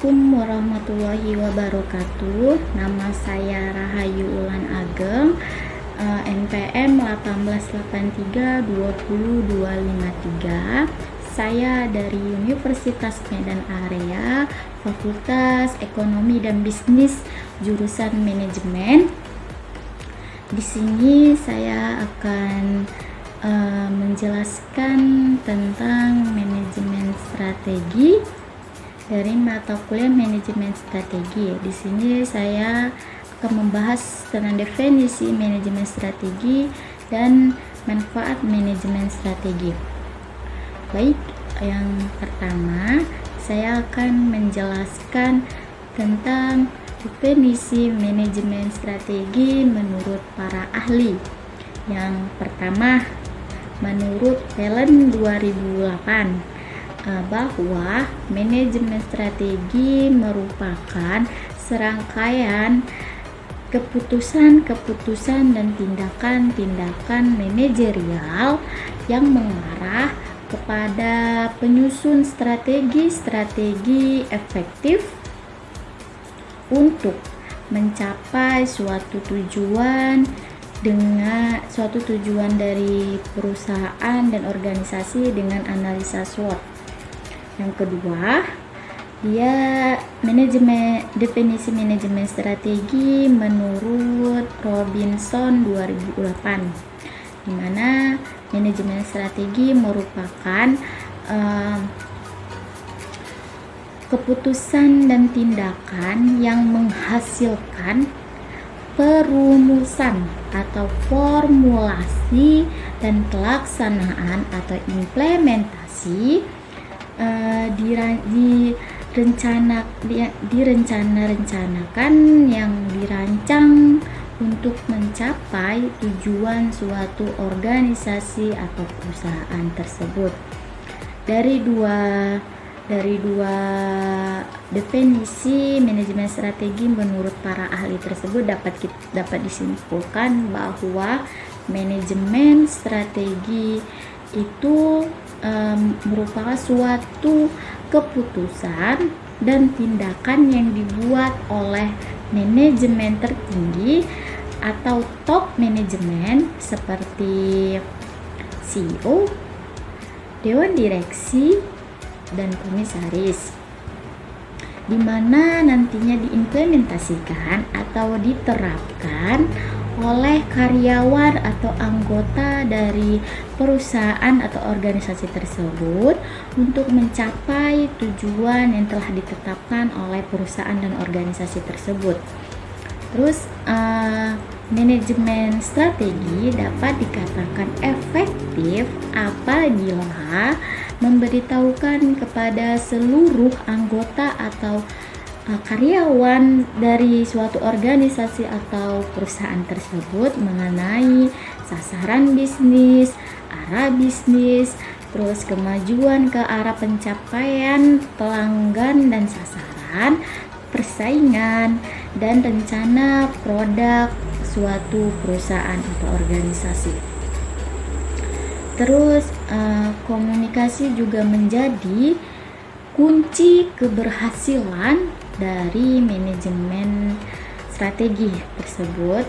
Assalamualaikum warahmatullahi wabarakatuh. Nama saya Rahayu Ulan Ageng, NPM 188320253. Saya dari Universitas Medan Area, Fakultas Ekonomi dan Bisnis, jurusan Manajemen. Di sini saya akan menjelaskan tentang manajemen strategi dari mata kuliah manajemen strategi. Di sini saya akan membahas tentang definisi manajemen strategi dan manfaat manajemen strategi. Baik, yang pertama saya akan menjelaskan tentang definisi manajemen strategi menurut para ahli. Yang pertama, menurut Pelen 2008, bahwa manajemen strategi merupakan serangkaian keputusan-keputusan dan tindakan-tindakan manajerial yang mengarah kepada penyusun strategi-strategi efektif untuk mencapai suatu tujuan dari perusahaan dan organisasi dengan analisa SWOT. Yang kedua, definisi manajemen strategi menurut Robinson 2008, di mana manajemen strategi merupakan keputusan dan tindakan yang menghasilkan perumusan atau formulasi dan pelaksanaan atau implementasi direncanakan yang dirancang untuk mencapai tujuan suatu organisasi atau perusahaan tersebut. Dari dua definisi manajemen strategi menurut para ahli tersebut dapat disimpulkan bahwa manajemen strategi itu merupakan suatu keputusan dan tindakan yang dibuat oleh manajemen tertinggi atau top manajemen seperti CEO, dewan direksi, dan komisaris, di mana nantinya diimplementasikan atau diterapkan oleh karyawan atau anggota dari perusahaan atau organisasi tersebut untuk mencapai tujuan yang telah ditetapkan oleh perusahaan dan organisasi tersebut. Terus manajemen strategi dapat dikatakan efektif apabila memberitahukan kepada seluruh anggota atau karyawan dari suatu organisasi atau perusahaan tersebut mengenai sasaran bisnis, arah bisnis, terus kemajuan ke arah pencapaian pelanggan dan sasaran, persaingan, dan rencana produk suatu perusahaan atau organisasi. Terus komunikasi juga menjadi kunci keberhasilan dari manajemen strategi tersebut,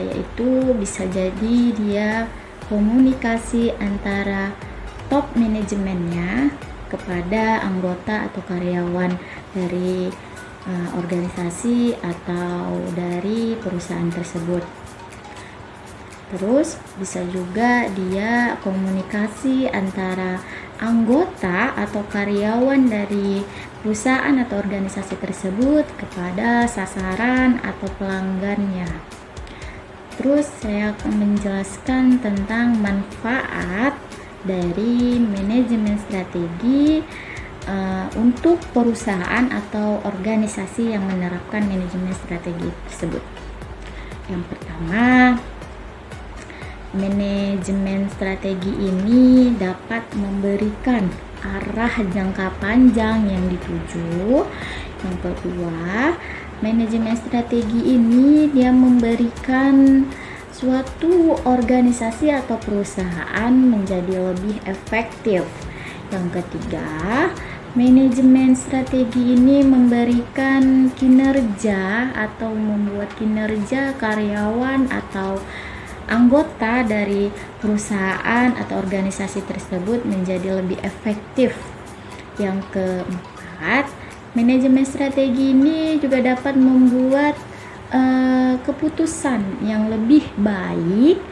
yaitu bisa jadi dia komunikasi antara top manajemennya kepada anggota atau karyawan dari organisasi atau dari perusahaan tersebut. Terus bisa juga dia komunikasi antara anggota atau karyawan dari perusahaan atau organisasi tersebut kepada sasaran atau pelanggannya. Terus saya akan menjelaskan tentang manfaat dari manajemen strategi untuk perusahaan atau organisasi yang menerapkan manajemen strategi tersebut. Yang pertama, manajemen strategi ini dapat memberikan arah jangka panjang yang dituju. Yang kedua, manajemen strategi ini dia memberikan suatu organisasi atau perusahaan menjadi lebih efektif. Yang ketiga, Manajemen strategi ini memberikan kinerja atau membuat kinerja karyawan atau anggota dari perusahaan atau organisasi tersebut menjadi lebih efektif. Yang keempat, manajemen strategi ini juga dapat membuat keputusan yang lebih baik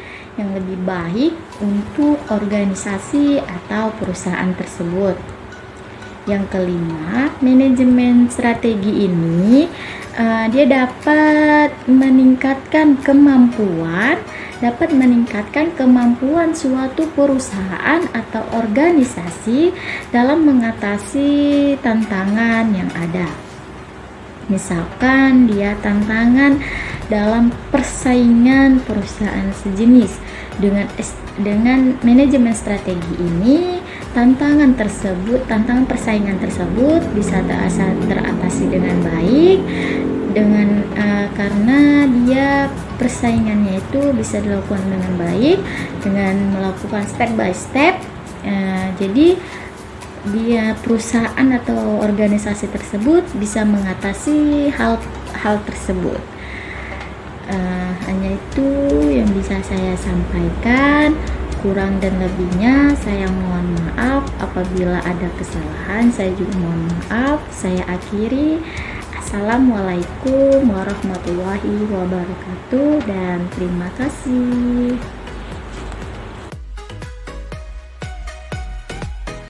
untuk organisasi atau perusahaan tersebut. Yang kelima, manajemen strategi ini dia dapat meningkatkan kemampuan suatu perusahaan atau organisasi dalam mengatasi tantangan yang ada. Misalkan dia tantangan dalam persaingan perusahaan sejenis. Dengan manajemen strategi ini, tantangan persaingan tersebut bisa teratasi dengan baik karena dia persaingannya itu bisa dilakukan dengan baik dengan melakukan step by step. Jadi dia perusahaan atau organisasi tersebut bisa mengatasi hal tersebut. Hanya itu yang bisa saya sampaikan. Kurang dan lebihnya saya mohon maaf. Apabila ada kesalahan saya juga mohon maaf. Saya akhiri. Assalamualaikum warahmatullahi wabarakatuh dan terima kasih.